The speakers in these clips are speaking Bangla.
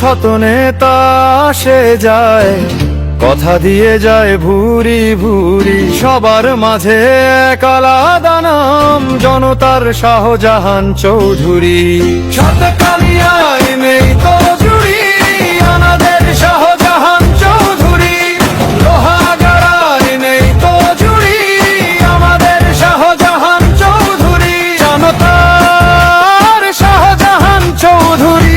শত নেতা আসে যায়, কথা দিয়ে যায় ভুরি ভুরি, সবার মাঝে এক আলাদা নাম, জনতার শাহজাহান চৌধুরী। সাতকানিয়ায় নেই তো জুড়ি, আমাদের শাহজাহান চৌধুরী। লোহাগাড়ায় নেই তো জুড়ি, আমাদের শাহজাহান চৌধুরী। জনতার শাহজাহান চৌধুরী।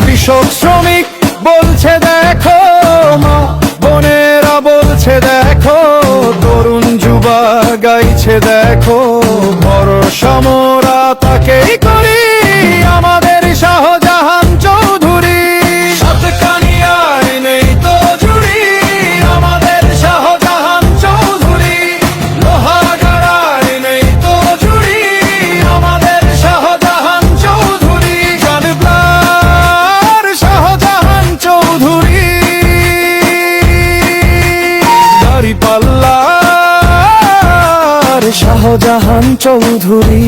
কৃষক শ্রমিক বলছে দেখো, মা বোনেরা বলছে দেখো, তরুণ যুবা গাইছে দেখো, ভরসা মোরা তাকেই করি, আমাদের শাহজাহান চৌধুরী। সাতকানিয়ায় নেই তো জুড়ি, আমাদের শাহজাহান চৌধুরী। লোহাগাড়ায় নেই তো জুড়ি, আমাদের শাহজাহান চৌধুরী। জানপ্লার শাহজাহান চৌধুরী। দাঁড়িপাল্লার শাহজাহান চৌধুরী।